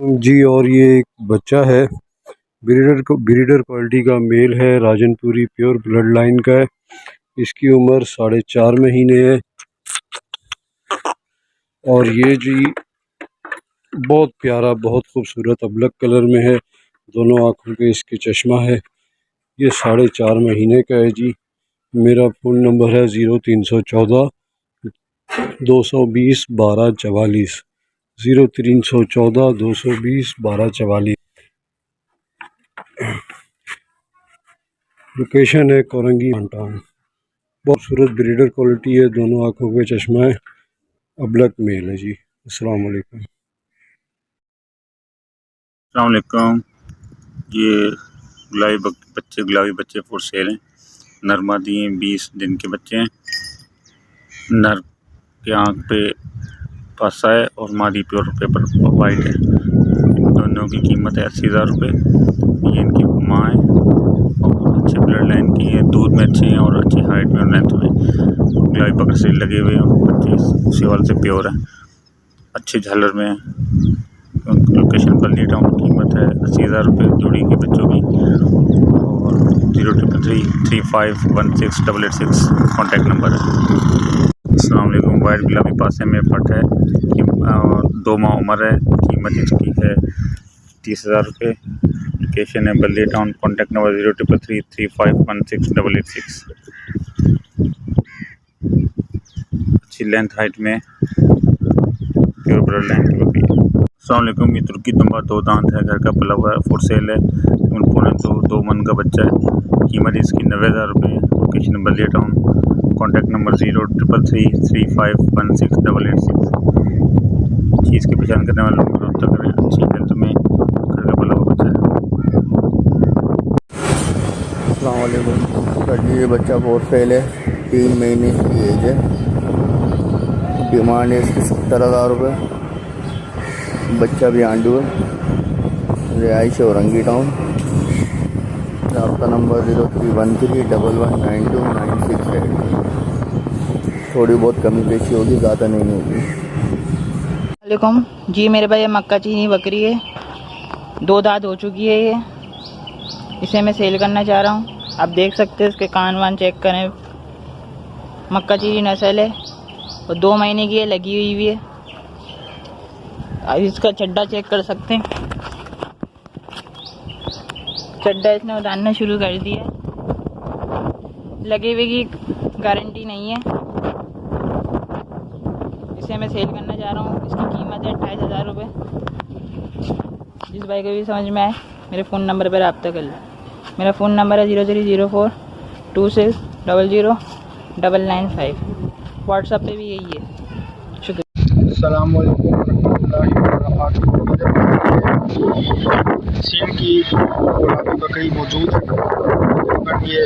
जी, और ये एक बच्चा है, ब्रीडर क्वालिटी का मेल है, राजनपुरी प्योर ब्लड लाइन का है। इसकी उम्र 4.5 महीने है और ये जी बहुत प्यारा, बहुत खूबसूरत अबलक कलर में है। दोनों आँखों पे इसके चश्मा है। ये 4.5 महीने का है जी। मेरा फ़ोन नंबर है 0314 220 1244 0314 220 1244। लोकेशन है कोरंगी टाउन। बहुत खूबसूरत ब्रीडर क्वालिटी है, दोनों आँखों पे चश्मा है, अबलक मेल है जी। अस्सलाम वालेकुम। अस्सलाम वालेकुम। ये गुलाबी बच्चे फॉर सेल हैं। नर मादी हैं, 20 दिन के बच्चे हैं। नर के आँख पे पासा है और मादी प्योर पेपर वाइट है। दोनों की कीमत है 80,000 रुपये। ये इनकी माँ है और अच्छे ब्लड लाइन की है, दूध में अच्छे हैं और अच्छी हाइट में और लेंथ में गुलाबी बकर से लगे हुए हैं और बच्चे उसी वाले से प्योर है, अच्छे झालर में है। लोकेशन बल्ली टाउन। कीमत है 80,000 रुपये जोड़ी के बच्चों की और 0333516886 कॉन्टैक्ट नंबर है। अस्सलाम वालेकुम। वाइट गुलाबी पासे में पट है, 2 माह उम्र है। कीमत इसकी है 30,000 रुपये। लोकेशन है बल्ली टाउन। Contact number 0333516886। अच्छी लेंथ हाइट में प्योर ब्लड लाइन की बकरी है। अस्सलाम वालेकुम। ये तुर्की दुम्बा 2 दांत है, घर का पला हुआ है, फॉर सेल है। 2 मन का बच्चा है। कीमत इसकी 90,000 रुपये। Location Ballia town. Contact number 0333316886। चीज़ की पहचान करने वाले लोग रब्ता करें। अच्छी हेल्थ में घर का पला हुआ बच्चा है। अस्सलाम वालेकुम सर जी। ये बच्चा फॉर सेल है, 3 महीने की एज है। डिमांड है इसकी 70,000 रुपये। बच्चा भी आंडू है। रिहाइश है औरंगी टाउन। आपका नंबर 0313119296 है। थोड़ी बहुत कमी पेशी होगी, ज़्यादा नहीं होगी। वालेकुम जी। मेरे भाई ये मक्का चीनी बकरी है, 2 दांत हो चुकी है। ये इसे मैं सेल करना चाह रहा हूँ। आप देख सकते हैं, इसके कान वान चेक करें। मक्का चीनी नस्ल है और 2 महीने की है, लगी हुई है। अब इसका चड्डा चेक कर सकते हैं। चड्डा इसने उतारना शुरू कर दिया। लगे हुए की गारंटी नहीं है। इसे मैं सेल करना चाह रहा हूँ। इसकी कीमत है 28,000 रुपये। जिस भाई को भी समझ में आए मेरे फ़ोन नंबर पर रब्ता कर लें। मेरा फ़ोन नंबर है 030426009995। व्हाट्सएप पे भी यही है। शुक्रिया। अस्सलाम वालेकुम रहमतुल्लाहि व बरकातहू। सीन की गुलाबी बकरी मौजूद है। तकरीबन ये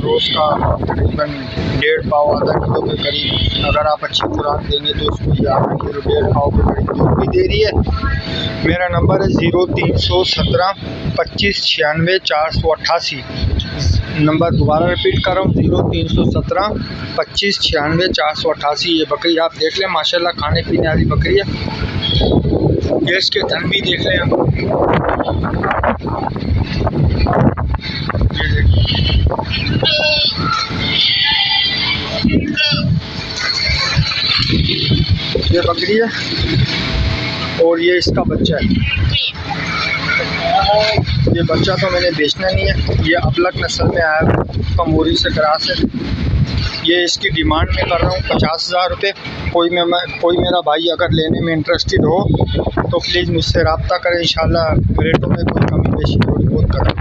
रोज़ का तकरीबन 1.5 पाव आधा किलो के करीब, अगर आप अच्छी खुराक देंगे तो इसको ये आधा किलो 1.5 पाव के करीब दूध भी दे रही है। मेरा नंबर है 0317 25 96 488। नंबर दोबारा रिपीट कर रहा हूँ, 0317 25 96 488। ये बकरी आप देख लें, माशाल्लाह खाने पीने वाली बकरी है। ये इसके थन भी देख लें आप। ये देखिए, ये बकरी है और ये इसका बच्चा है। ये बच्चा तो मैंने बेचना नहीं है, ये अबलक नस्ल में आया है, कमोरी से क्रॉस है। ये इसकी डिमांड में कर रहा हूँ 50,000 रुपये। कोई मेरा भाई अगर लेने में इंटरेस्टेड हो तो प्लीज़ मुझसे रब्ता करें। इंशाल्लाह रेटों में कोई कमी पेशी थोड़ी बहुत करें।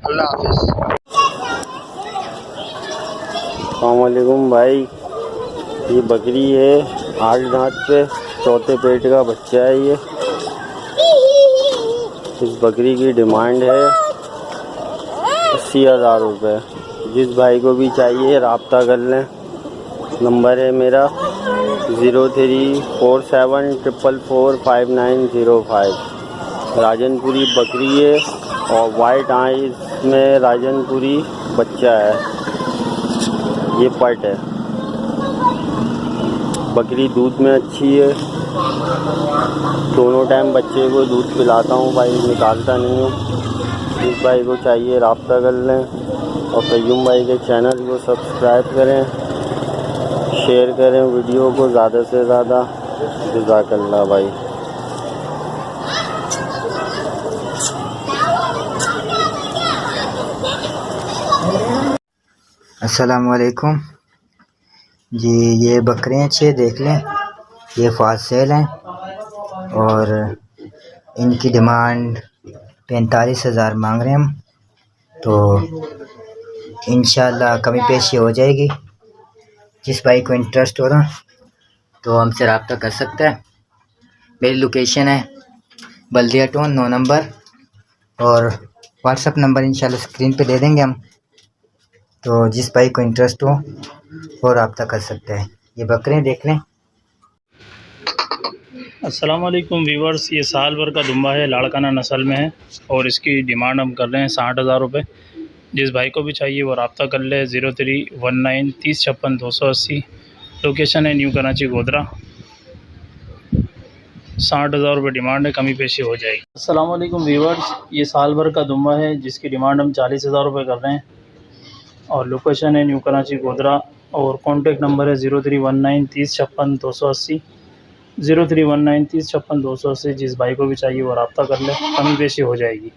अल्लाह हाफिज़। अस्सलाम वालेकुम भाई। ये बकरी है 8 दांत पे, चौथे पेट का बच्चा है ये। इस बकरी की डिमांड है 80,000 रुपये। जिस भाई को भी चाहिए रब्ता कर लें। नंबर है मेरा 0347445905। राजनपुरी बकरी है और वाइट आइज में राजनपुरी बच्चा है। ये पट है। बकरी दूध में अच्छी है। दोनों टाइम बच्चे को दूध पिलाता हूँ भाई, निकालता नहीं हूँ। जिस भाई को चाहिए रब्ता कर लें और क़य्यूम भाई के चैनल को सब्सक्राइब करें, शेयर करें वीडियो को ज़्यादा से ज़्यादा। जज़ाकल्लाह भाई। अस्सलामुअलैकुम जी। ये बकरियाँ 6 देख लें, ये फास्ट सेल हैं और इनकी डिमांड 45,000 मांग रहे हैं हम। तो इंशाल्लाह कमी पेशी हो जाएगी। जिस भाई को इंटरेस्ट हो रहा तो हमसे रब्ता कर सकता है। मेरी लोकेशन है बल्दिया टाउन 9 नंबर, और व्हाट्सअप नंबर इंशाल्लाह स्क्रीन पे दे देंगे हम। तो जिस भाई को इंटरेस्ट हो वो रब्ता कर सकता है। ये बकरे देख लें। अस्सलाम वालेकुम व्यूवर्स, ये साल भर का दुम्बा है, लाड़काना नस्ल में है और इसकी डिमांड हम कर रहे हैं 60,000 रुपये। जिस भाई को भी चाहिए वो रब्ता कर ले। 0319 30 56 280। लोकेशन है न्यू कराची गोदरा। 60,000 रुपये डिमांड है, कमी पेशी हो जाएगी। अस्सलाम वालेकुम व्यूवर्स, ये साल भर का दुम्बा है जिसकी डिमांड हम 40,000 रुपये कर रहे हैं और लोकेशन है न्यू कराची गोदरा। और कॉन्टेक्ट नंबर है 0319 30 56 280। 0319 30 56 280। जिस भाई को भी चाहिए वो रब्ता कर ले, कमी पेशी हो जाएगी।